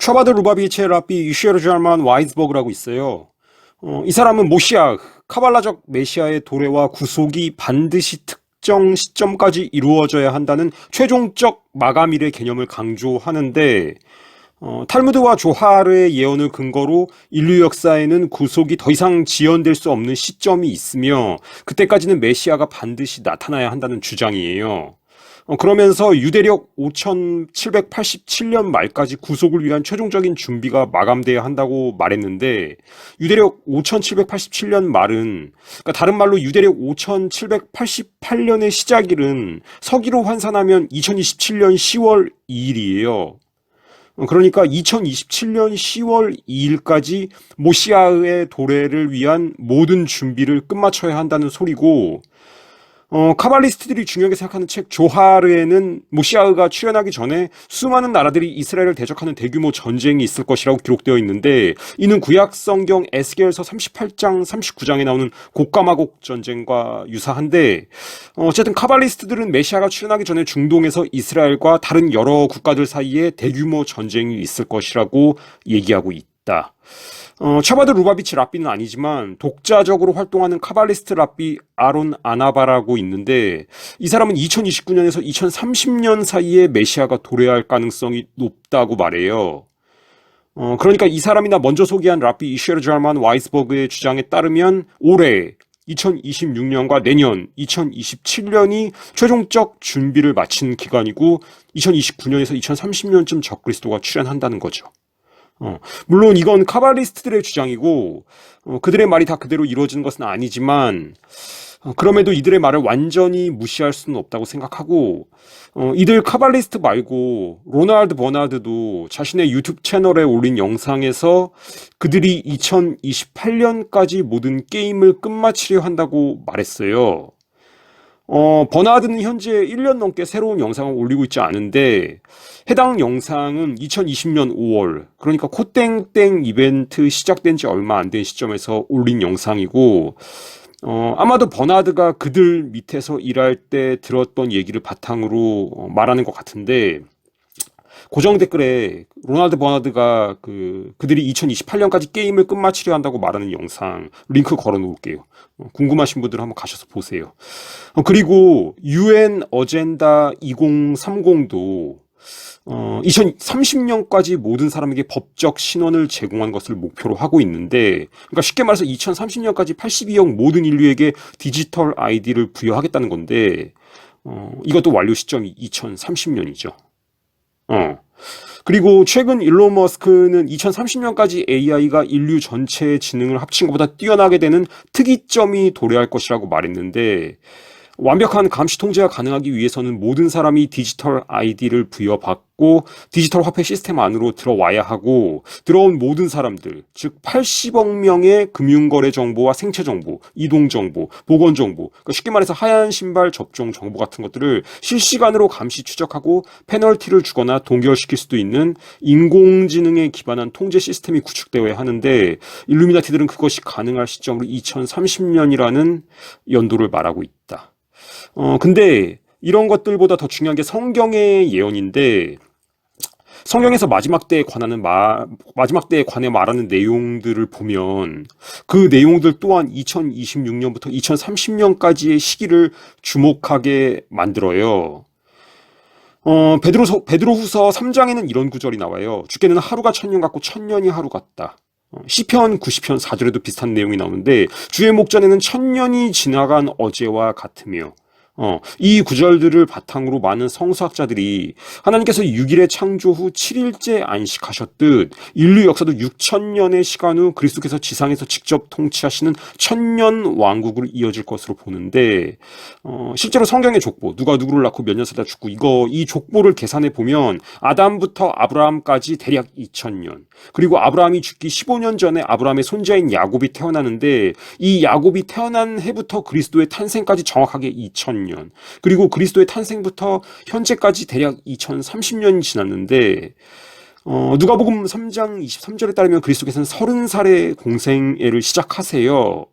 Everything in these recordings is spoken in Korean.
차바드 루바비체 라비 유시르잘만 와이즈버그라고 있어요. 이 사람은 모시아, 카발라적 메시아의 도래와 구속이 반드시 특정 시점까지 이루어져야 한다는 최종적 마감일의 개념을 강조하는데, 탈무드와 조하르의 예언을 근거로 인류 역사에는 구속이 더 이상 지연될 수 없는 시점이 있으며, 그때까지는 메시아가 반드시 나타나야 한다는 주장이에요. 그러면서 유대력 5787년 말까지 구속을 위한 최종적인 준비가 마감돼야 한다고 말했는데, 유대력 5787년 말은, 그러니까 다른 말로 유대력 5788년의 시작일은 서기로 환산하면 2027년 10월 2일이에요. 그러니까 2027년 10월 2일까지 모시아의 도래를 위한 모든 준비를 끝마쳐야 한다는 소리고, 카발리스트들이 중요하게 생각하는 책 조하르에는 모시아가 출현하기 전에 수많은 나라들이 이스라엘을 대적하는 대규모 전쟁이 있을 것이라고 기록되어 있는데, 이는 구약 성경 에스겔서 38장 39장에 나오는 곡가마곡 전쟁과 유사한데, 어쨌든 카발리스트들은 메시아가 출현하기 전에 중동에서 이스라엘과 다른 여러 국가들 사이에 대규모 전쟁이 있을 것이라고 얘기하고 있다. 차바드 루바비치 랍비는 아니지만 독자적으로 활동하는 카발리스트 랍비 아론 아나바라고 있는데, 이 사람은 2029년에서 2030년 사이에 메시아가 도래할 가능성이 높다고 말해요. 그러니까 이 사람이나 먼저 소개한 랍비 이쉐르잘만 와이스버그의 주장에 따르면 올해 2026년과 내년 2027년이 최종적 준비를 마친 기간이고, 2029년에서 2030년쯤 적그리스도가 출현한다는 거죠. 물론 이건 카발리스트들의 주장이고, 그들의 말이 다 그대로 이루어지는 것은 아니지만, 그럼에도 이들의 말을 완전히 무시할 수는 없다고 생각하고, 이들 카발리스트 말고 로날드 버나드도 자신의 유튜브 채널에 올린 영상에서 그들이 2028년까지 모든 게임을 끝마치려 한다고 말했어요. 버나드는 현재 1년 넘게 새로운 영상을 올리고 있지 않은데, 해당 영상은 2020년 5월, 그러니까 코땡땡 이벤트 시작된 지 얼마 안 된 시점에서 올린 영상이고, 아마도 버나드가 그들 밑에서 일할 때 들었던 얘기를 바탕으로 말하는 것 같은데, 고정 댓글에 로날드 버나드가 그들이 2028년까지 게임을 끝마치려 한다고 말하는 영상 링크 걸어 놓을게요. 궁금하신 분들 한번 가셔서 보세요. 그리고 UN 어젠다 2030도 2030년까지 모든 사람에게 법적 신원을 제공하는 것을 목표로 하고 있는데, 그러니까 쉽게 말해서 2030년까지 82억 모든 인류에게 디지털 아이디를 부여하겠다는 건데, 이것도 완료 시점이 2030년이죠. 그리고 최근 일론 머스크는 2030년까지 AI가 인류 전체의 지능을 합친 것보다 뛰어나게 되는 특이점이 도래할 것이라고 말했는데, 완벽한 감시 통제가 가능하기 위해서는 모든 사람이 디지털 아이디를 부여받고 디지털 화폐 시스템 안으로 들어와야 하고, 들어온 모든 사람들, 즉 80억 명의 금융거래 정보와 생체 정보, 이동 정보, 보건 정보, 그러니까 쉽게 말해서 하얀 신발 접종 정보 같은 것들을 실시간으로 감시 추적하고 페널티를 주거나 동결시킬 수도 있는 인공지능에 기반한 통제 시스템이 구축되어야 하는데, 일루미나티들은 그것이 가능할 시점으로 2030년이라는 연도를 말하고 있다. 근데 이런 것들보다 더 중요한 게 성경의 예언인데, 성경에서 마지막 때에 관해 말하는 내용들을 보면 그 내용들 또한 2026년부터 2030년까지의 시기를 주목하게 만들어요. 베드로후서 3장에는 이런 구절이 나와요. 주께는 하루가 천년 같고 천년이 하루 같다. 시편 90편 4절에도 비슷한 내용이 나오는데, 주의 목전에는 천년이 지나간 어제와 같으며, 이 구절들을 바탕으로 많은 성서학자들이 하나님께서 6일의 창조 후 7일째 안식하셨듯 인류 역사도 6천년의 시간 후 그리스도께서 지상에서 직접 통치하시는 천년 왕국으로 이어질 것으로 보는데, 실제로 성경의 족보, 누가 누구를 낳고 몇 년 살다 죽고, 이 족보를 계산해 보면 아담부터 아브라함까지 대략 2000년, 그리고 아브라함이 죽기 15년 전에 아브라함의 손자인 야곱이 태어나는데, 이 야곱이 태어난 해부터 그리스도의 탄생까지 정확하게 2000년, 그리고 그리스도의 탄생부터 현재까지 대략 2030년이 지났는데, 누가복음 3장 23절에 따르면 그리스도께서는 30살에 공생애를 시작하세요.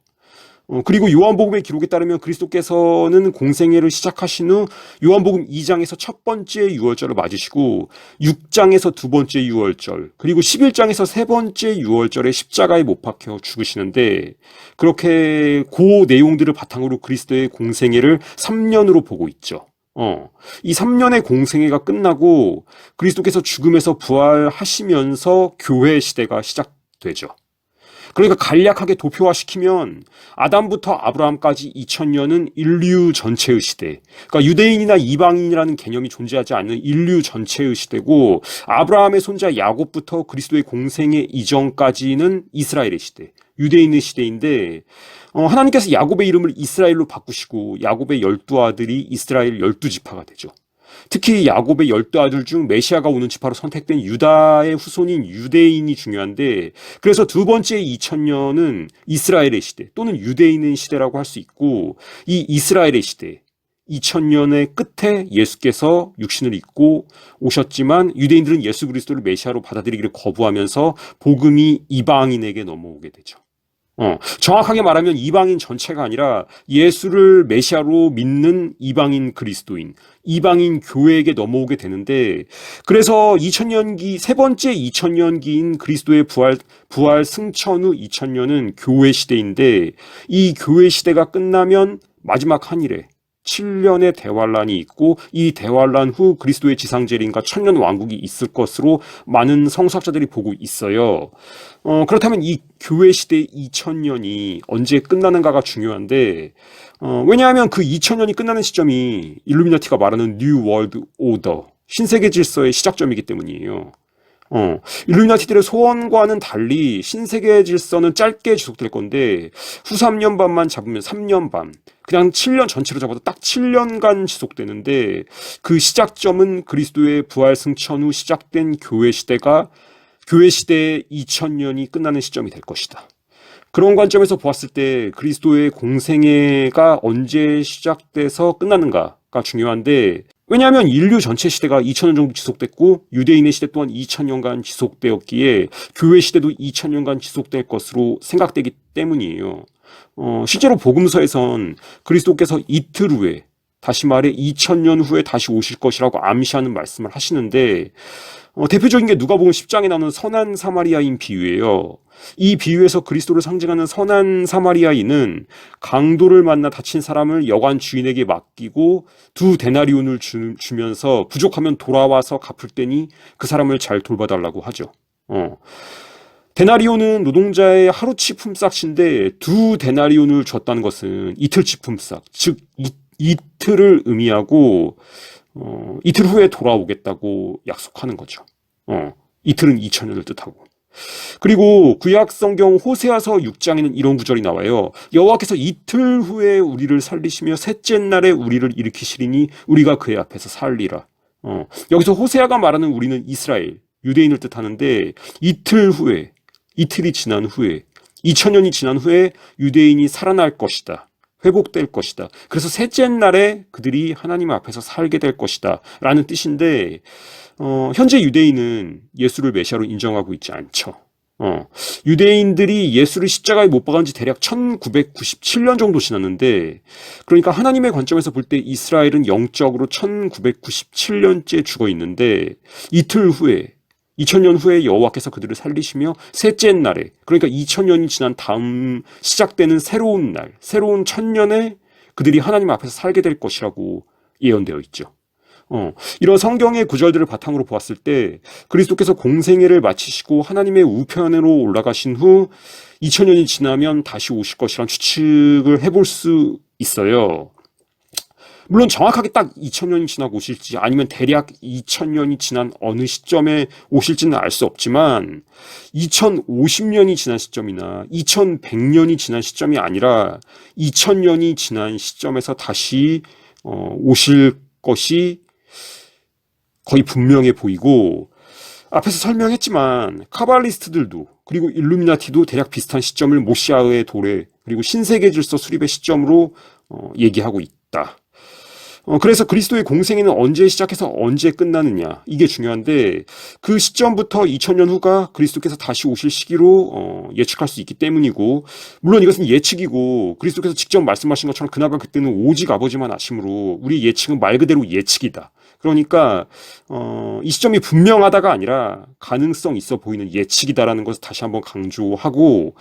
그리고 요한복음의 기록에 따르면 그리스도께서는 공생애를 시작하신 후 요한복음 2장에서 첫 번째 유월절을 맞으시고 6장에서 두 번째 유월절, 그리고 11장에서 세 번째 유월절에 십자가에 못 박혀 죽으시는데, 그렇게 그 내용들을 바탕으로 그리스도의 공생애를 3년으로 보고 있죠. 이 3년의 공생애가 끝나고 그리스도께서 죽음에서 부활하시면서 교회 시대가 시작되죠. 그러니까 간략하게 도표화시키면 아담부터 아브라함까지 2000년은 인류 전체의 시대. 그러니까 유대인이나 이방인이라는 개념이 존재하지 않는 인류 전체의 시대고, 아브라함의 손자 야곱부터 그리스도의 공생애 이전까지는 이스라엘의 시대, 유대인의 시대인데, 하나님께서 야곱의 이름을 이스라엘로 바꾸시고 야곱의 12아들이 이스라엘 12지파가 되죠. 특히 야곱의 12아들 중 메시아가 오는 지파로 선택된 유다의 후손인 유대인이 중요한데, 그래서 두 번째 2000년은 이스라엘의 시대 또는 유대인의 시대라고 할 수 있고, 이 이스라엘의 시대 2000년의 끝에 예수께서 육신을 입고 오셨지만 유대인들은 예수 그리스도를 메시아로 받아들이기를 거부하면서 복음이 이방인에게 넘어오게 되죠. 정확하게 말하면 이방인 전체가 아니라 예수를 메시아로 믿는 이방인 그리스도인, 이방인 교회에게 넘어오게 되는데, 그래서 2000년기, 세 번째 2000년기인 그리스도의 부활 승천 후 2000년은 교회 시대인데, 이 교회 시대가 끝나면 마지막 한일에 7년의 대환란이 있고, 이 대환란 후 그리스도의 지상재림과 천년 왕국이 있을 것으로 많은 성서학자들이 보고 있어요. 그렇다면 이 교회 시대 2000년이 언제 끝나는가가 중요한데, 왜냐하면 그 2000년이 끝나는 시점이 일루미나티가 말하는 뉴 월드 오더, 신세계 질서의 시작점이기 때문이에요. 일루미나티들의 소원과는 달리 신세계 질서는 짧게 지속될 건데, 후 3년 반만 잡으면 3년 반, 그냥 7년 전체로 잡아도 딱 7년간 지속되는데, 그 시작점은 그리스도의 부활 승천 후 시작된 교회 시대가 교회 시대의 2000년이 끝나는 시점이 될 것이다. 그런 관점에서 보았을 때 그리스도의 공생애가 언제 시작돼서 끝나는가가 중요한데, 왜냐하면 인류 전체 시대가 2000년 정도 지속됐고 유대인의 시대 또한 2000년간 지속되었기에 교회 시대도 2000년간 지속될 것으로 생각되기 때문이에요. 실제로 복음서에선 그리스도께서 이틀 후에, 다시 말해 2000년 후에 다시 오실 것이라고 암시하는 말씀을 하시는데, 대표적인 게 누가복음 10장에 나오는 선한 사마리아인 비유예요. 이 비유에서 그리스도를 상징하는 선한 사마리아인은 강도를 만나 다친 사람을 여관 주인에게 맡기고 2데나리온을 주면서 부족하면 돌아와서 갚을 때니 그 사람을 잘 돌봐달라고 하죠. 데나리온은 노동자의 하루치 품삯인데 2데나리온을 줬다는 것은 이틀치 품삯, 즉 이틀을 의미하고 이틀 후에 돌아오겠다고 약속하는 거죠. 이틀은 2000년을 뜻하고. 그리고 구약 성경 호세아서 6장에는 이런 구절이 나와요. 여호와께서 이틀 후에 우리를 살리시며 셋째 날에 우리를 일으키시리니 우리가 그의 앞에서 살리라. 여기서 호세아가 말하는 우리는 이스라엘, 유대인을 뜻하는데, 이틀 후에, 이틀이 지난 후에, 2000년이 지난 후에 유대인이 살아날 것이다. 회복될 것이다. 그래서 셋째 날에 그들이 하나님 앞에서 살게 될 것이다 라는 뜻인데, 현재 유대인은 예수를 메시아로 인정하고 있지 않죠. 유대인들이 예수를 십자가에 못 박은 지 대략 1997년 정도 지났는데, 그러니까 하나님의 관점에서 볼 때 이스라엘은 영적으로 1997년째 죽어 있는데, 이틀 후에 2000년 후에 여호와께서 그들을 살리시며 셋째 날에, 그러니까 2000년이 지난 다음 시작되는 새로운 날, 새로운 천년에 그들이 하나님 앞에서 살게 될 것이라고 예언되어 있죠. 이런 성경의 구절들을 바탕으로 보았을 때 그리스도께서 공생애를 마치시고 하나님의 우편으로 올라가신 후 2000년이 지나면 다시 오실 것이라는 추측을 해볼 수 있어요. 물론 정확하게 딱 2000년이 지나고 오실지 아니면 대략 2000년이 지난 어느 시점에 오실지는 알 수 없지만 2050년이 지난 시점이나 2100년이 지난 시점이 아니라 2000년이 지난 시점에서 다시 오실 것이 거의 분명해 보이고, 앞에서 설명했지만 카발리스트들도 그리고 일루미나티도 대략 비슷한 시점을 모시아의 도래 그리고 신세계 질서 수립의 시점으로 얘기하고 있다. 그래서 그리스도의 공생애는 언제 시작해서 언제 끝나느냐, 이게 중요한데, 그 시점부터 2000년 후가 그리스도께서 다시 오실 시기로 예측할 수 있기 때문이고, 물론 이것은 예측이고, 그리스도께서 직접 말씀하신 것처럼 그나가 그때는 오직 아버지만 아심으로 우리 예측은 말 그대로 예측이다. 그러니까 이 시점이 분명하다가 아니라 가능성 있어 보이는 예측이다라는 것을 다시 한번 강조하고,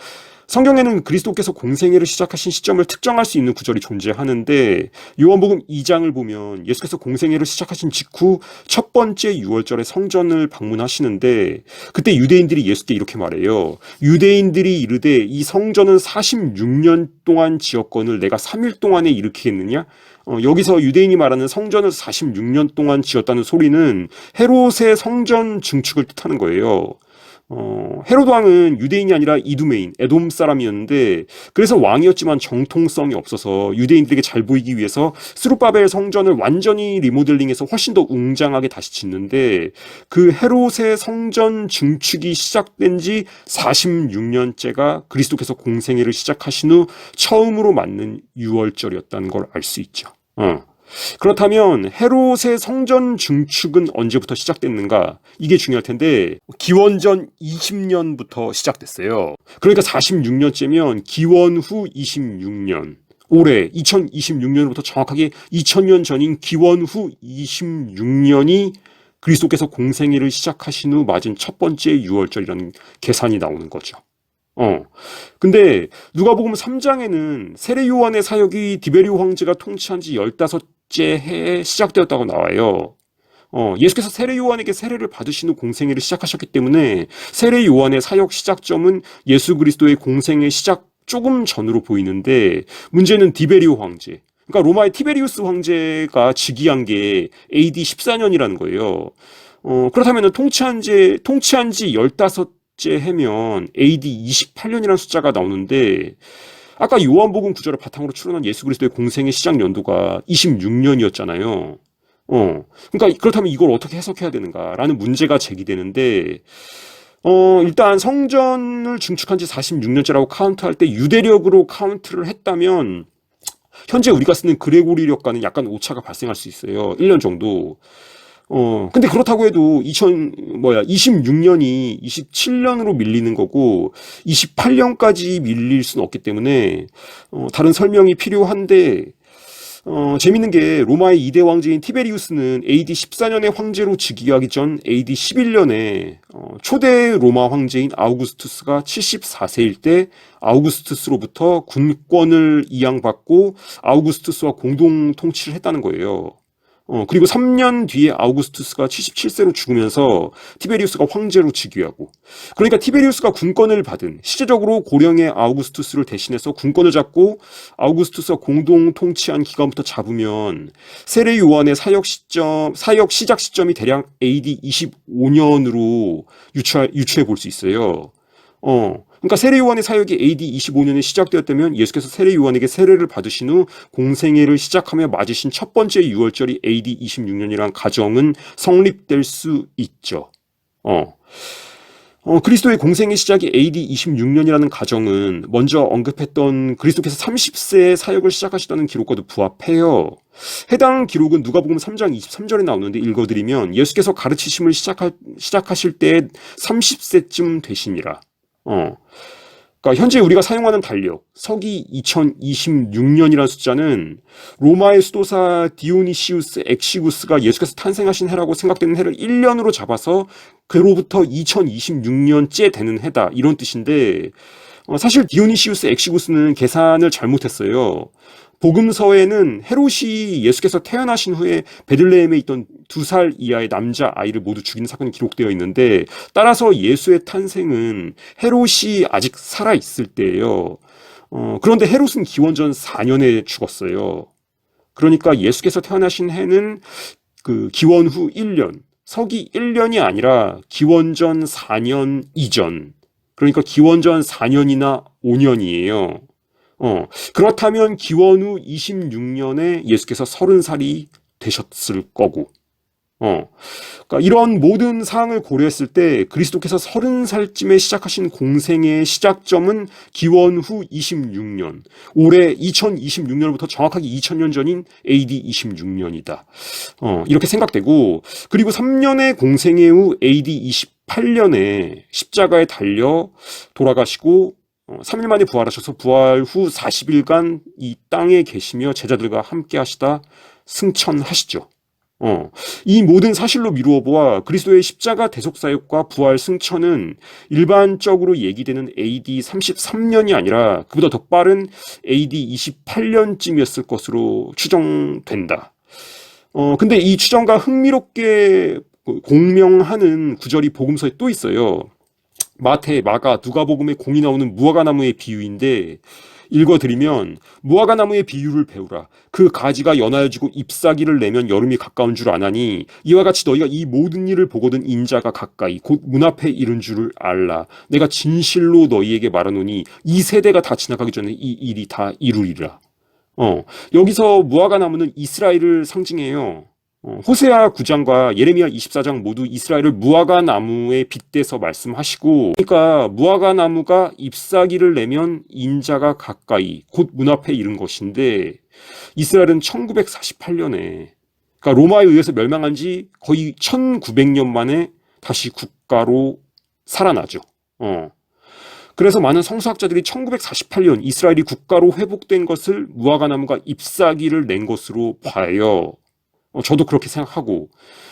성경에는 그리스도께서 공생애를 시작하신 시점을 특정할 수 있는 구절이 존재하는데, 요한복음 2장을 보면 예수께서 공생애를 시작하신 직후 첫 번째 유월절에 성전을 방문하시는데, 그때 유대인들이 예수께 이렇게 말해요. 유대인들이 이르되 이 성전은 46년 동안 지었거늘 내가 3일 동안에 일으키겠느냐? 여기서 유대인이 말하는 성전을 46년 동안 지었다는 소리는 헤롯의 성전 증축을 뜻하는 거예요. 헤롯 왕은 유대인이 아니라 이두메인, 에돔 사람이었는데, 그래서 왕이었지만 정통성이 없어서 유대인들에게 잘 보이기 위해서 스룹바벨 성전을 완전히 리모델링해서 훨씬 더 웅장하게 다시 짓는데, 그 헤롯의 성전 증축이 시작된 지 46년째가 그리스도께서 공생애를 시작하신 후 처음으로 맞는 유월절이었다는 걸 알 수 있죠. 그렇다면 헤롯의 성전 증축은 언제부터 시작됐는가? 이게 중요할 텐데, 기원전 20년부터 시작됐어요. 그러니까 46년째면 기원 후 26년. 올해 2026년부터 정확하게 2000년 전인 기원 후 26년이 그리스도께서 공생애를 시작하신 후 맞은 첫 번째 유월절이라는 계산이 나오는 거죠. 근데 누가복음 3장에는 세례 요한의 사역이 디베리오 황제가 통치한 지 15째 해에 시작되었다고 나와요. 예수께서 세례 요한에게 세례를 받으신 후 공생애를 시작하셨기 때문에 세례 요한의 사역 시작점은 예수 그리스도의 공생애 시작 조금 전으로 보이는데, 문제는 디베리오 황제, 그러니까 로마의 티베리우스 황제가 즉위한 게 AD 14년이라는 거예요. 그렇다면 통치한 지 15째 해면 AD 28년이라는 숫자가 나오는데, 아까 요한복음 9절을 바탕으로 추론한 예수 그리스도의 공생의 시작 연도가 26년이었잖아요. 그러니까 그렇다면 이걸 어떻게 해석해야 되는가라는 문제가 제기되는데, 일단 성전을 증축한 지 46년째라고 카운트할 때 유대력으로 카운트를 했다면 현재 우리가 쓰는 그레고리력과는 약간 오차가 발생할 수 있어요. 1년 정도. 근데 그렇다고 해도 26년이 27년으로 밀리는 거고 28년까지 밀릴 수는 없기 때문에 다른 설명이 필요한데, 재밌는 게 로마의 2대 왕제인 티베리우스는 AD 14년에 황제로 즉위하기 전 AD 11년에 초대 로마 황제인 아우구스투스가 74세일 때 아우구스투스로부터 군권을 이양받고 아우구스투스와 공동 통치를 했다는 거예요. 그리고 3년 뒤에 아우구스투스가 77세로 죽으면서 티베리우스가 황제로 즉위하고, 그러니까 티베리우스가 군권을 받은, 시제적으로 고령의 아우구스투스를 대신해서 군권을 잡고 아우구스투스와 공동 통치한 기간부터 잡으면 세례 요한의 사역 시작 시점이 대략 AD 25년으로 유추해 볼 수 있어요. 그러니까 세례 요한의 사역이 AD 25년에 시작되었다면 예수께서 세례 요한에게 세례를 받으신 후 공생애를 시작하며 맞으신 첫 번째 유월절이 AD 26년이란 가정은 성립될 수 있죠. 그리스도의 공생의 시작이 AD 26년이라는 가정은 먼저 언급했던 그리스도께서 30세에 사역을 시작하시다는 기록과도 부합해요. 해당 기록은 누가복음 3장 23절에 나오는데 읽어드리면, 예수께서 가르치심을 시작하실 때 30세쯤 되시니라. 그러니까 현재 우리가 사용하는 달력 서기 2026년이라는 숫자는 로마의 수도사 디오니시우스 엑시구스가 예수께서 탄생하신 해라고 생각되는 해를 1년으로 잡아서 그로부터 2026년째 되는 해다, 이런 뜻인데, 사실 디오니시우스 엑시구스는 계산을 잘못했어요. 복음서에는 헤롯이 예수께서 태어나신 후에 베들레헴에 있던 2살 이하의 남자 아이를 모두 죽이는 사건이 기록되어 있는데, 따라서 예수의 탄생은 헤롯이 아직 살아있을 때예요. 그런데 헤롯은 기원전 4년에 죽었어요. 그러니까 예수께서 태어나신 해는 그 기원 후 1년, 서기 1년이 아니라 기원전 4년 이전, 그러니까 기원전 4년이나 5년이에요. 그렇다면 기원 후 26년에 예수께서 30살이 되셨을 거고, 어. 그러니까 이런 모든 사항을 고려했을 때 그리스도께서 30살쯤에 시작하신 공생의 시작점은 기원 후 26년, 올해 2026년부터 정확하게 2000년 전인 AD 26년이다. 이렇게 생각되고, 그리고 3년의 공생애 후 AD 28년에 십자가에 달려 돌아가시고 3일 만에 부활하셔서 부활 후 40일간 이 땅에 계시며 제자들과 함께 하시다 승천하시죠. 이 모든 사실로 미루어 보아 그리스도의 십자가 대속사역과 부활 승천은 일반적으로 얘기되는 AD 33년이 아니라 그보다 더 빠른 AD 28년쯤이었을 것으로 추정된다. 근데 이 추정과 흥미롭게 공명하는 구절이 복음서에 또 있어요. 마태, 마가, 누가복음에 공이 나오는 무화과나무의 비유인데 읽어드리면 무화과나무의 비유를 배우라. 그 가지가 연하여지고 잎사귀를 내면 여름이 가까운 줄 아나니 이와 같이 너희가 이 모든 일을 보거든 인자가 가까이 곧 문 앞에 이른 줄을 알라. 내가 진실로 너희에게 말하노니 이 세대가 다 지나가기 전에 이 일이 다 이루리라. 여기서 무화과나무는 이스라엘을 상징해요. 호세아 9장과 예레미야 24장 모두 이스라엘을 무화과나무에 빗대서 말씀하시고, 그러니까 무화과나무가 잎사귀를 내면 인자가 가까이 곧 문 앞에 이른 것인데, 이스라엘은 1948년에 그러니까 로마에 의해서 멸망한 지 거의 1900년 만에 다시 국가로 살아나죠. 그래서 많은 성서학자들이 1948년 이스라엘이 국가로 회복된 것을 무화과나무가 잎사귀를 낸 것으로 봐요. 저도 그렇게 생각하고,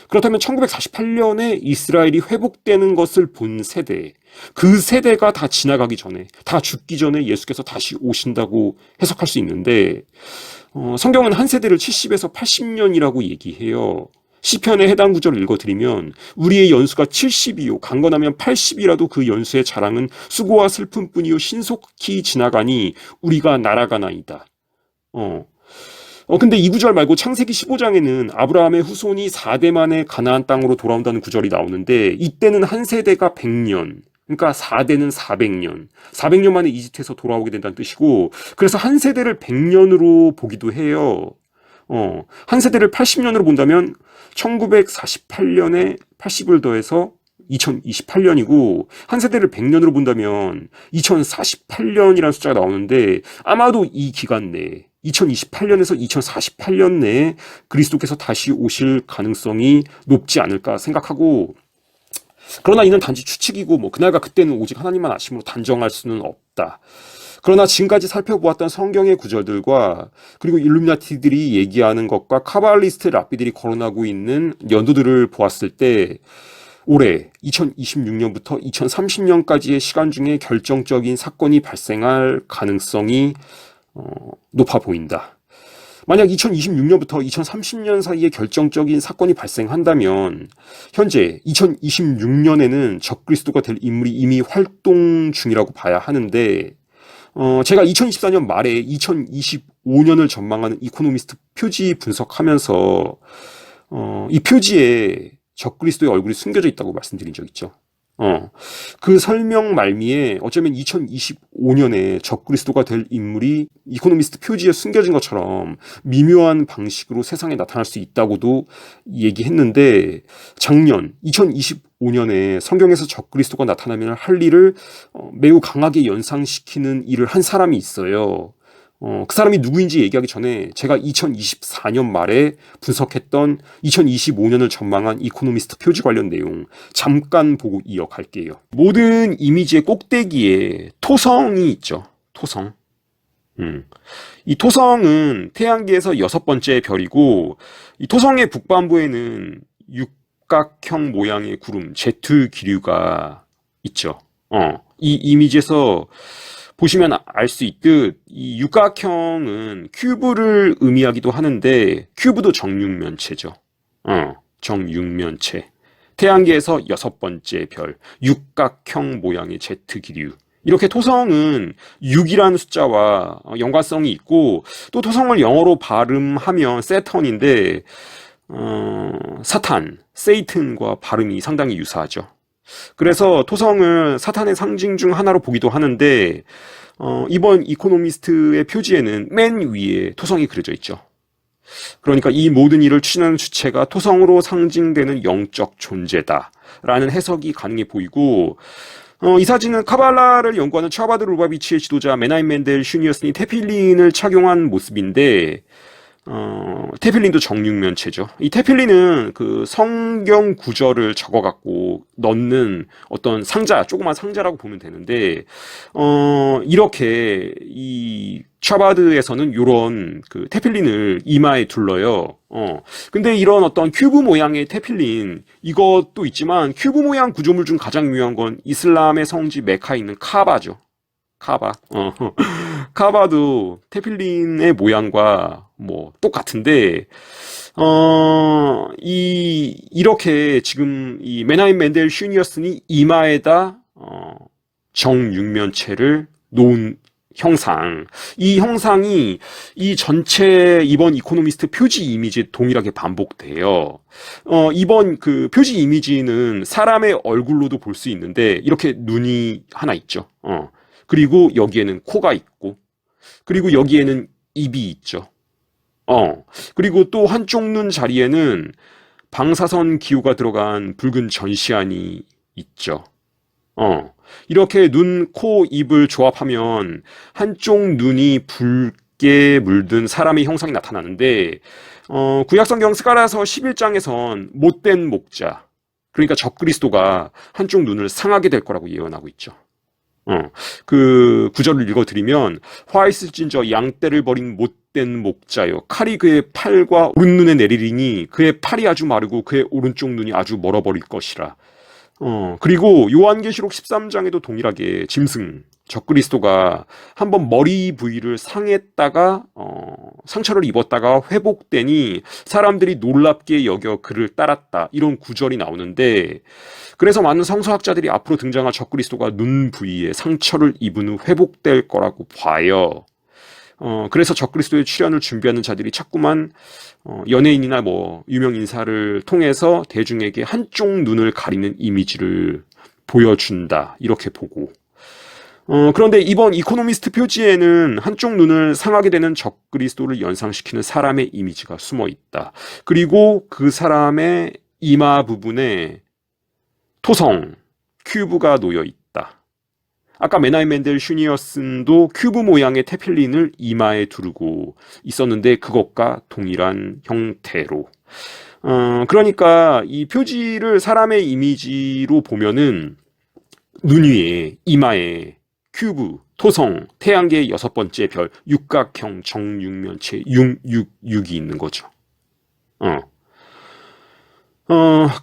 그렇다면 1948년에 이스라엘이 회복되는 것을 본 세대, 그 세대가 다 지나가기 전에, 다 죽기 전에 예수께서 다시 오신다고 해석할 수 있는데, 성경은 한 세대를 70에서 80년이라고 얘기해요. 시편의 해당 구절을 읽어드리면 우리의 연수가 70이요 강건하면 80이라도 그 연수의 자랑은 수고와 슬픔뿐이요 신속히 지나가니 우리가 날아가나이다. 근데 이 구절 말고 창세기 15장에는 아브라함의 후손이 4대 만에 가나안 땅으로 돌아온다는 구절이 나오는데, 이때는 한 세대가 100년, 그러니까 4대는 400년, 400년 만에 이집트에서 돌아오게 된다는 뜻이고, 그래서 한 세대를 100년으로 보기도 해요. 한 세대를 80년으로 본다면 1948년에 80을 더해서 2028년이고, 한 세대를 100년으로 본다면 2048년이라는 숫자가 나오는데, 아마도 이 기간 내에 2028년에서 2048년 내에 그리스도께서 다시 오실 가능성이 높지 않을까 생각하고, 그러나 이는 단지 추측이고 그날과 그때는 오직 하나님만 아심으로 단정할 수는 없다. 그러나 지금까지 살펴보았던 성경의 구절들과 그리고 일루미나티들이 얘기하는 것과 카발리스트 랍비들이 거론하고 있는 연도들을 보았을 때 올해 2026년부터 2030년까지의 시간 중에 결정적인 사건이 발생할 가능성이 높아 보인다. 만약 2026년부터 2030년 사이에 결정적인 사건이 발생한다면 현재 2026년에는 적그리스도가 될 인물이 이미 활동 중이라고 봐야 하는데, 제가 2024년 말에 2025년을 전망하는 이코노미스트 표지 분석하면서 이 표지에 적그리스도의 얼굴이 숨겨져 있다고 말씀드린 적 있죠. 그 설명 말미에 어쩌면 2025년에 적그리스도가 될 인물이 이코노미스트 표지에 숨겨진 것처럼 미묘한 방식으로 세상에 나타날 수 있다고도 얘기했는데, 작년 2025년에 성경에서 적그리스도가 나타나면 할 일을 매우 강하게 연상시키는 일을 한 사람이 있어요. 그 사람이 누구인지 얘기하기 전에 제가 2024년 말에 분석했던 2025년을 전망한 이코노미스트 표지 관련 내용 잠깐 보고 이어갈게요. 모든 이미지의 꼭대기에 토성이 있죠. 토성. 이 토성은 태양계에서 6번째 별이고, 이 토성의 북반부에는 육각형 모양의 구름, 제트 기류가 있죠. 이 이미지에서 보시면 알 수 있듯 이 육각형은 큐브를 의미하기도 하는데, 큐브도 정육면체죠. 정육면체. 태양계에서 6번째 별, 육각형 모양의 제트 기류. 이렇게 토성은 6이라는 숫자와 연관성이 있고, 또 토성을 영어로 발음하면 세턴인데, 사탄, 세이튼과 발음이 상당히 유사하죠. 그래서 토성을 사탄의 상징 중 하나로 보기도 하는데, 이번 이코노미스트의 표지에는 맨 위에 토성이 그려져 있죠. 그러니까 이 모든 일을 추진하는 주체가 토성으로 상징되는 영적 존재다라는 해석이 가능해 보이고, 이 사진은 카발라를 연구하는 차바드 루바비치의 지도자 메나임 멘델 슈니어슨이 테필린을 착용한 모습인데, 테필린도 정육면체죠. 이 테필린은 그 성경 구절을 적어갖고 넣는 어떤 상자, 조그만 상자라고 보면 되는데, 이렇게 이 차바드에서는 요런 그 테필린을 이마에 둘러요. 근데 이런 어떤 큐브 모양의 테필린, 이것도 있지만 큐브 모양 구조물 중 가장 유명한 건 이슬람의 성지 메카에 있는 카바죠. 카바. 카바도 테필린의 모양과 뭐 똑같은데, 이렇게 지금 이 메나임 멘델 슈니어슨이 이마에다, 정육면체를 놓은 형상. 이 형상이 이 전체 이번 이코노미스트 표지 이미지에 동일하게 반복돼요. 이번 그 표지 이미지는 사람의 얼굴로도 볼 수 있는데, 이렇게 눈이 하나 있죠. 그리고 여기에는 코가 있고, 그리고 여기에는 입이 있죠. 그리고 또 한쪽 눈 자리에는 방사선 기호가 들어간 붉은 전시안이 있죠. 이렇게 눈, 코, 입을 조합하면 한쪽 눈이 붉게 물든 사람의 형상이 나타나는데, 구약성경 스가랴서 11장에선 못된 목자, 그러니까 적그리스도가 한쪽 눈을 상하게 될 거라고 예언하고 있죠. 그 구절을 읽어드리면, 화 있을진저 양떼를 버린 못된 목자여, 칼이 그의 팔과 오른눈에 내리리니 그의 팔이 아주 마르고 그의 오른쪽 눈이 아주 멀어버릴 것이라. 그리고 요한계시록 13장에도 동일하게 짐승, 적그리스도가 한번 머리 부위를 상했다가, 상처를 입었다가 회복되니 사람들이 놀랍게 여겨 그를 따랐다. 이런 구절이 나오는데, 그래서 많은 성서학자들이 앞으로 등장할 적그리스도가 눈 부위에 상처를 입은 후 회복될 거라고 봐요. 그래서 적그리스도의 출현을 준비하는 자들이 자꾸만 연예인이나 뭐 유명 인사를 통해서 대중에게 한쪽 눈을 가리는 이미지를 보여준다, 이렇게 보고, 그런데 이번 이코노미스트 표지에는 한쪽 눈을 상하게 되는 적그리스도를 연상시키는 사람의 이미지가 숨어 있다. 그리고 그 사람의 이마 부분에 토성, 큐브가 놓여 있다. 아까 메나임 멘델 슈니어슨도 큐브 모양의 테필린을 이마에 두르고 있었는데, 그것과 동일한 형태로. 그러니까 이 표지를 사람의 이미지로 보면은 눈 위에, 이마에 큐브, 토성, 태양계의 6번째 별, 육각형 정육면체 666이 있는 거죠.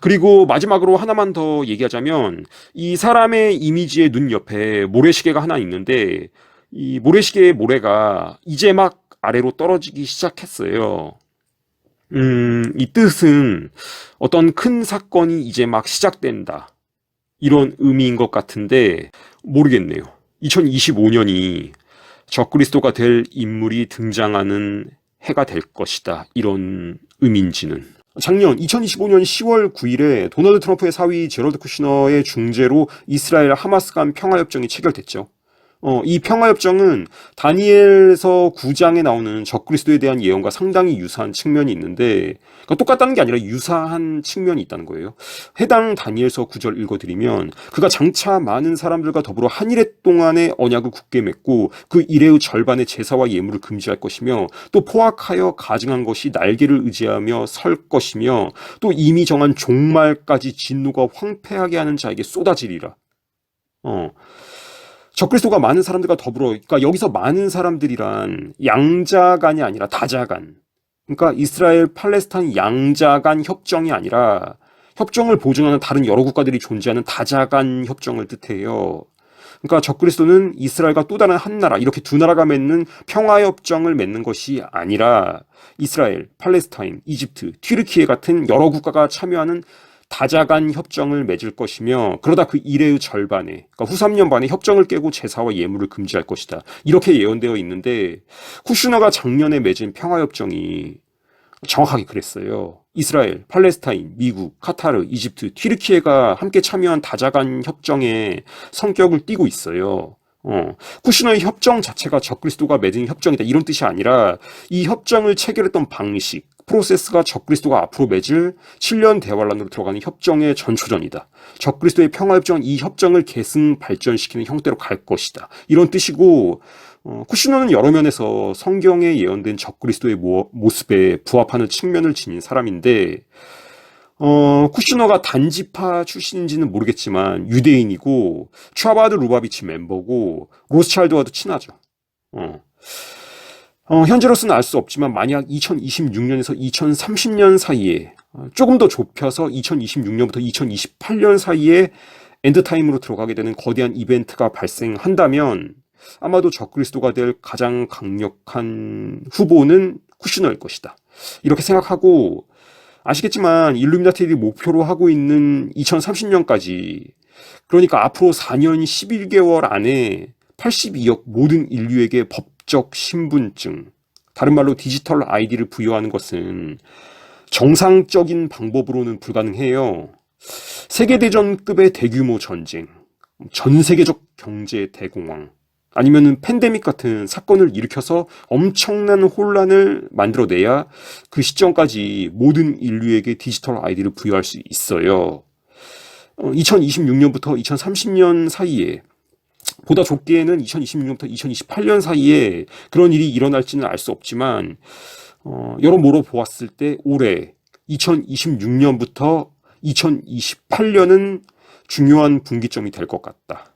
그리고 마지막으로 하나만 더 얘기하자면, 이 사람의 이미지의 눈 옆에 모래시계가 하나 있는데, 이 모래시계의 모래가 이제 막 아래로 떨어지기 시작했어요. 이 뜻은 어떤 큰 사건이 이제 막 시작된다, 이런 의미인 것 같은데, 모르겠네요. 2025년이 적그리스도가 될 인물이 등장하는 해가 될 것이다, 이런 의미인지는. 작년 2025년 10월 9일에 도널드 트럼프의 사위 제럴드 쿠시너의 중재로 이스라엘 하마스 간 평화협정이 체결됐죠. 이 평화협정은 다니엘서 9장에 나오는 적그리스도에 대한 예언과 상당히 유사한 측면이 있는데, 그러니까 똑같다는 게 아니라 유사한 측면이 있다는 거예요. 해당 다니엘서 9절 읽어드리면, 그가 장차 많은 사람들과 더불어 한 일해 동안의 언약을 굳게 맺고 그 일해의 절반의 제사와 예물을 금지할 것이며, 또 포악하여 가증한 것이 날개를 의지하며 설 것이며, 또 이미 정한 종말까지 진노가 황폐하게 하는 자에게 쏟아지리라. 적그리스도가 많은 사람들과 더불어, 그러니까 여기서 많은 사람들이란 양자간이 아니라 다자간, 그러니까 이스라엘 팔레스타인 양자간 협정이 아니라 협정을 보증하는 다른 여러 국가들이 존재하는 다자간 협정을 뜻해요. 그러니까 적그리스도는 이스라엘과 또 다른 한 나라, 이렇게 두 나라가 맺는 평화협정을 맺는 것이 아니라 이스라엘, 팔레스타인, 이집트, 튀르키예 같은 여러 국가가 참여하는 다자간 협정을 맺을 것이며, 그러다 그 일해의 절반에, 그러니까 후 3년 반에 협정을 깨고 제사와 예물을 금지할 것이다, 이렇게 예언되어 있는데, 쿠슈너가 작년에 맺은 평화협정이 정확하게 그랬어요. 이스라엘, 팔레스타인, 미국, 카타르, 이집트, 튀르키예가 함께 참여한 다자간 협정의 성격을 띠고 있어요. 쿠시너의 협정 자체가 적그리스도가 맺은 협정이다 이런 뜻이 아니라 이 협정을 체결했던 방식, 프로세스가 적그리스도가 앞으로 맺을 7년 대환란으로 들어가는 협정의 전초전이다. 적그리스도의 평화협정은 이 협정을 계승 발전시키는 형태로 갈 것이다. 이런 뜻이고 쿠시너는 여러 면에서 성경에 예언된 적그리스도의 모습에 부합하는 측면을 지닌 사람인데 쿠시너가 단지파 출신인지는 모르겠지만 유대인이고 촤바드 루바비치 멤버고 로스차일드와도 친하죠. 현재로서는 알 수 없지만 만약 2026년에서 2030년 사이에 조금 더 좁혀서 2026년부터 2028년 사이에 엔드타임으로 들어가게 되는 거대한 이벤트가 발생한다면 아마도 적그리스도가 될 가장 강력한 후보는 쿠시너일 것이다. 이렇게 생각하고 아시겠지만 일루미나티들이 목표로 하고 있는 2030년까지 그러니까 앞으로 4년 11개월 안에 82억 모든 인류에게 법적 신분증, 다른 말로 디지털 아이디를 부여하는 것은 정상적인 방법으로는 불가능해요. 세계대전급의 대규모 전쟁, 전 세계적 경제 대공황, 아니면은 팬데믹 같은 사건을 일으켜서 엄청난 혼란을 만들어내야 그 시점까지 모든 인류에게 디지털 아이디를 부여할 수 있어요. 2026년부터 2030년 사이에 보다 좁게는 2026년부터 2028년 사이에 그런 일이 일어날지는 알 수 없지만 여러모로 보았을 때 올해 2026년부터 2028년은 중요한 분기점이 될 것 같다.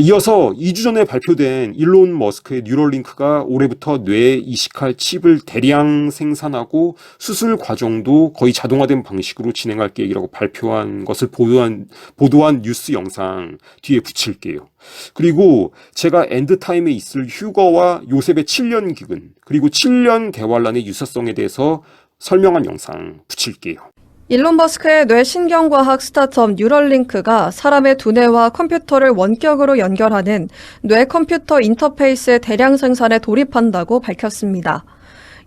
이어서 2주 전에 발표된 일론 머스크의 뉴럴링크가 올해부터 뇌에 이식할 칩을 대량 생산하고 수술 과정도 거의 자동화된 방식으로 진행할 계획이라고 발표한 것을 보도한 뉴스 영상 뒤에 붙일게요. 그리고 제가 엔드타임에 있을 휴거와 요셉의 7년 기근 그리고 7년 대환란의 유사성에 대해서 설명한 영상 붙일게요. 일론 머스크의 뇌신경과학 스타트업 뉴럴링크가 사람의 두뇌와 컴퓨터를 원격으로 연결하는 뇌컴퓨터 인터페이스의 대량 생산에 돌입한다고 밝혔습니다.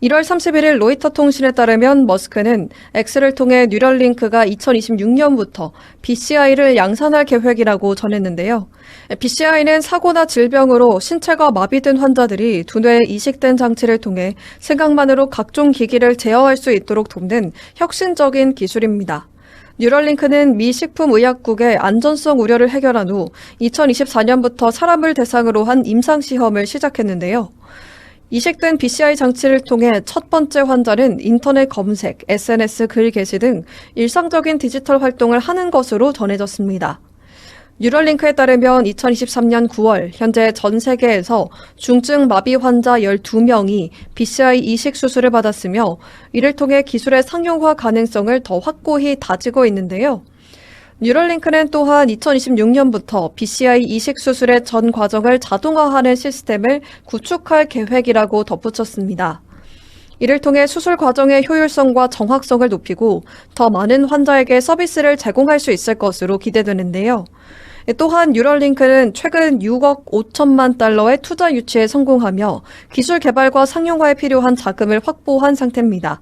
1월 31일 로이터 통신에 따르면 머스크는 X를 통해 뉴럴링크가 2026년부터 BCI를 양산할 계획이라고 전했는데요. BCI는 사고나 질병으로 신체가 마비된 환자들이 두뇌에 이식된 장치를 통해 생각만으로 각종 기기를 제어할 수 있도록 돕는 혁신적인 기술입니다. 뉴럴링크는 미 식품의약국의 안전성 우려를 해결한 후 2024년부터 사람을 대상으로 한 임상시험을 시작했는데요. 이식된 BCI 장치를 통해 첫 번째 환자는 인터넷 검색, SNS 글 게시 등 일상적인 디지털 활동을 하는 것으로 전해졌습니다. 뉴럴링크에 따르면 2023년 9월 현재 전 세계에서 중증 마비 환자 12명이 BCI 이식 수술을 받았으며 이를 통해 기술의 상용화 가능성을 더 확고히 다지고 있는데요. 뉴럴링크는 또한 2026년부터 BCI 이식 수술의 전 과정을 자동화하는 시스템을 구축할 계획이라고 덧붙였습니다. 이를 통해 수술 과정의 효율성과 정확성을 높이고 더 많은 환자에게 서비스를 제공할 수 있을 것으로 기대되는데요. 또한 뉴럴링크는 최근 6억 5천만 달러의 투자 유치에 성공하며 기술 개발과 상용화에 필요한 자금을 확보한 상태입니다.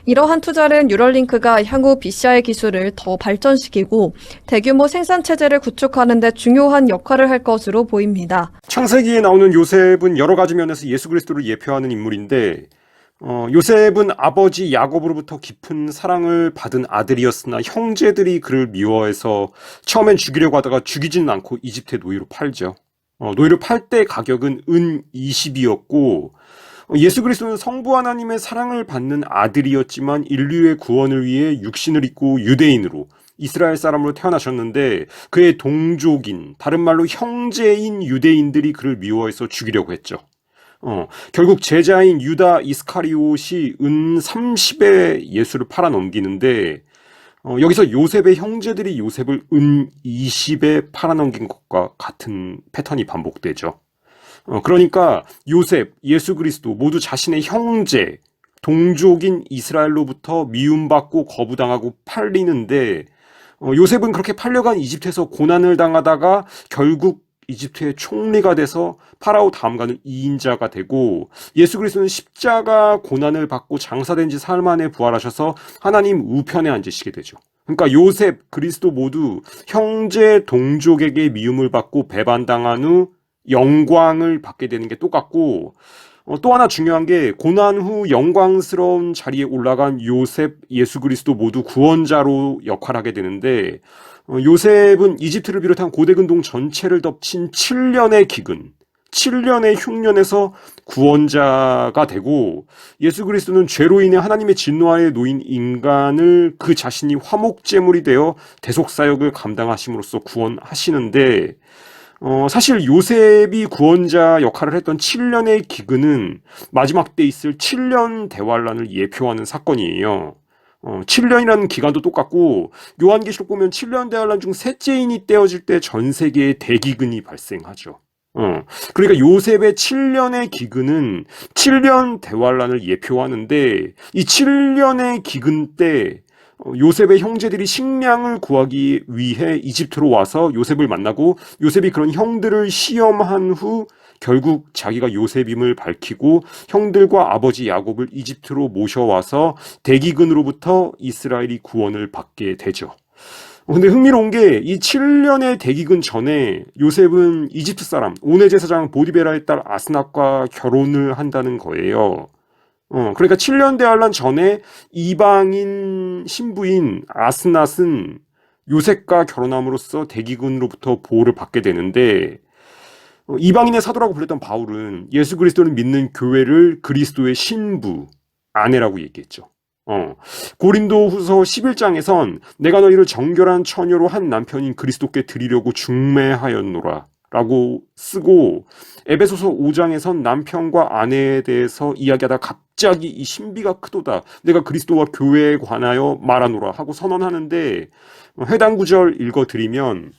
이러한 투자는 뉴럴링크가 향후 BCI 기술을 더 발전시키고 대규모 생산체제를 구축하는 데 중요한 역할을 할 것으로 보입니다. 창세기에 나오는 요셉은 여러 가지 면에서 예수 그리스도를 예표하는 인물인데 요셉은 아버지 야곱으로부터 깊은 사랑을 받은 아들이었으나 형제들이 그를 미워해서 처음엔 죽이려고 하다가 죽이지는 않고 이집트의 노예로 팔죠. 노예로 팔 때 가격은 은 20이었고 예수 그리스도는 성부 하나님의 사랑을 받는 아들이었지만 인류의 구원을 위해 육신을 입고 유대인으로 이스라엘 사람으로 태어나셨는데 그의 동족인 다른 말로 형제인 유대인들이 그를 미워해서 죽이려고 했죠. 결국 제자인 유다 이스카리옷이 은 30에 예수를 팔아넘기는데 여기서 요셉의 형제들이 요셉을 은 20에 팔아넘긴 것과 같은 패턴이 반복되죠. 그러니까 요셉, 예수 그리스도 모두 자신의 형제, 동족인 이스라엘로부터 미움받고 거부당하고 팔리는데 요셉은 그렇게 팔려간 이집트에서 고난을 당하다가 결국 이집트의 총리가 돼서 파라오 다음가는 2인자가 되고 예수 그리스도는 십자가 고난을 받고 장사된 지 사흘 만에 부활하셔서 하나님 우편에 앉으시게 되죠. 그러니까 요셉, 그리스도 모두 형제, 동족에게 미움을 받고 배반당한 후 영광을 받게 되는 게 똑같고, 또 하나 중요한 게 고난 후 영광스러운 자리에 올라간 요셉, 예수 그리스도 모두 구원자로 역할하게 되는데, 요셉은 이집트를 비롯한 고대 근동 전체를 덮친 7년의 기근, 7년의 흉년에서 구원자가 되고, 예수 그리스도는 죄로 인해 하나님의 진노 아래 놓인 인간을 그 자신이 화목제물이 되어 대속사역을 감당하심으로써 구원하시는데, 사실 요셉이 구원자 역할을 했던 7년의 기근은 마지막 때 있을 7년 대환란을 예표하는 사건이에요. 7년이라는 기간도 똑같고, 요한계시록 보면 7년 대환란 중 셋째인이 떼어질 때 전 세계에 대기근이 발생하죠. 그러니까 요셉의 7년의 기근은 7년 대환란을 예표하는데, 이 7년의 기근 때 요셉의 형제들이 식량을 구하기 위해 이집트로 와서 요셉을 만나고, 요셉이 그런 형들을 시험한 후 결국 자기가 요셉임을 밝히고 형들과 아버지 야곱을 이집트로 모셔와서 대기근으로부터 이스라엘이 구원을 받게 되죠. 근데 흥미로운 게 이 7년의 대기근 전에 요셉은 이집트 사람 오네 제사장 보디베라의 딸 아스낫과 결혼을 한다는 거예요. 그러니까 7년 대환란 전에 이방인 신부인 아스낫은 요셉과 결혼함으로써 대기근으로부터 보호를 받게 되는데, 이방인의 사도라고 불렸던 바울은 예수 그리스도를 믿는 교회를 그리스도의 신부, 아내라고 얘기했죠. 고린도 후서 11장에선 내가 너희를 정결한 처녀로 한 남편인 그리스도께 드리려고 중매하였노라 라고 쓰고, 에베소서 5장에선 남편과 아내에 대해서 이야기하다 갑자기 이 신비가 크도다, 내가 그리스도와 교회에 관하여 말하노라 하고 선언하는데, 해당 구절 읽어드리면,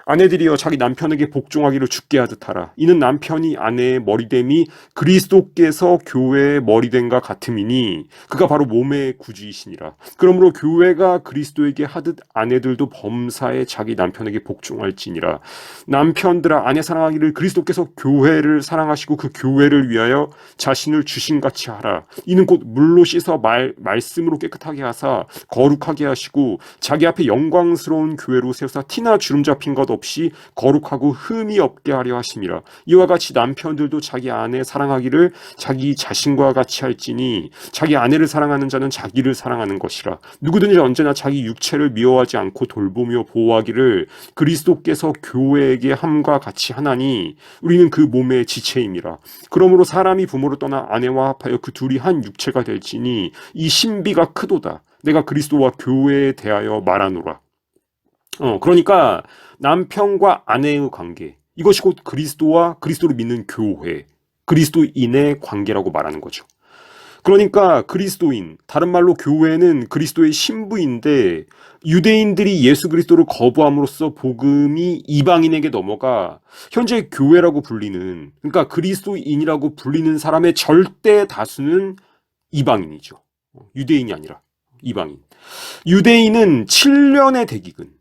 아내들이여 자기 남편에게 복종하기를 주께 하듯 하라. 이는 남편이 아내의 머리됨이 그리스도께서 교회의 머리됨과 같음이니 그가 바로 몸의 구주이시니라. 그러므로 교회가 그리스도에게 하듯 아내들도 범사에 자기 남편에게 복종할지니라. 남편들아 아내 사랑하기를 그리스도께서 교회를 사랑하시고 그 교회를 위하여 자신을 주신같이 하라. 이는 곧 물로 씻어 말씀으로 깨끗하게 하사 거룩하게 하시고 자기 앞에 영광스러운 교회로 세우사 티나 주름 잡힌 것 없이 거룩하고 흠이 없게 하려 하심이라. 이와 같이 남편들도 자기 아내 사랑하기를 자기 자신과 같이 할지니 자기 아내를 사랑하는 자는 자기를 사랑하는 것이라. 누구든지 언제나 자기 육체를 미워하지 않고 돌보며 보호하기를 그리스도께서 교회에게 함과 같이 하나니 우리는 그 몸의 지체임이라. 그러므로 사람이 부모를 떠나 아내와 합하여 그 둘이 한 육체가 될지니 이 신비가 크도다. 내가 그리스도와 교회에 대하여 말하노라. 그러니까 남편과 아내의 관계, 이것이 곧 그리스도와 그리스도를 믿는 교회, 그리스도인의 관계라고 말하는 거죠. 그러니까 그리스도인, 다른 말로 교회는 그리스도의 신부인데, 유대인들이 예수 그리스도를 거부함으로써 복음이 이방인에게 넘어가 현재 교회라고 불리는, 그러니까 그리스도인이라고 불리는 사람의 절대 다수는 이방인이죠. 유대인이 아니라 이방인. 유대인은 7년의 대기근,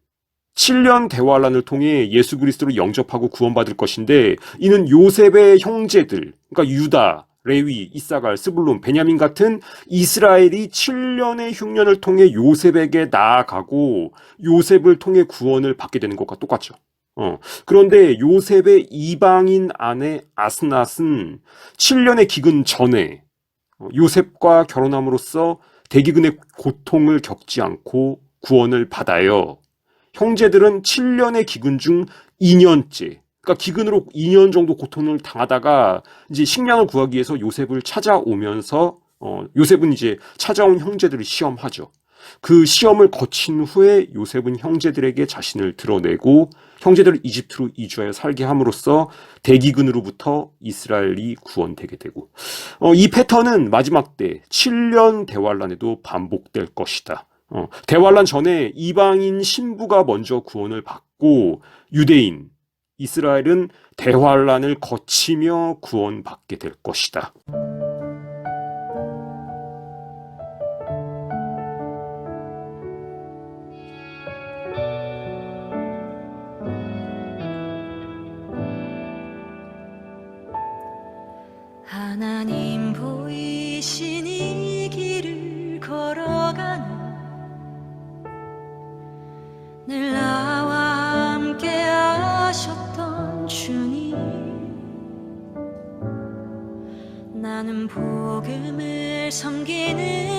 7년 대환란을 통해 예수 그리스도를 영접하고 구원받을 것인데, 이는 요셉의 형제들, 그러니까 유다, 레위, 이사갈, 스불론, 베냐민 같은 이스라엘이 7년의 흉년을 통해 요셉에게 나아가고 요셉을 통해 구원을 받게 되는 것과 똑같죠. 그런데 요셉의 이방인 아내 아스낫은 7년의 기근 전에 요셉과 결혼함으로써 대기근의 고통을 겪지 않고 구원을 받아요. 형제들은 7년의 기근 중 2년째, 그러니까 기근으로 2년 정도 고통을 당하다가 이제 식량을 구하기 위해서 요셉을 찾아오면서 요셉은 이제 찾아온 형제들을 시험하죠. 그 시험을 거친 후에 요셉은 형제들에게 자신을 드러내고 형제들을 이집트로 이주하여 살게 함으로써 대기근으로부터 이스라엘이 구원되게 되고, 이 패턴은 마지막 때 7년 대환란에도 반복될 것이다. 대환란 전에 이방인 신부가 먼저 구원을 받고 유대인, 이스라엘은 대환란을 거치며 구원받게 될 것이다. 하나님 보이신 이 길을 걸어가는 늘 나와 함께 하셨던 주님, 복음을 섬기는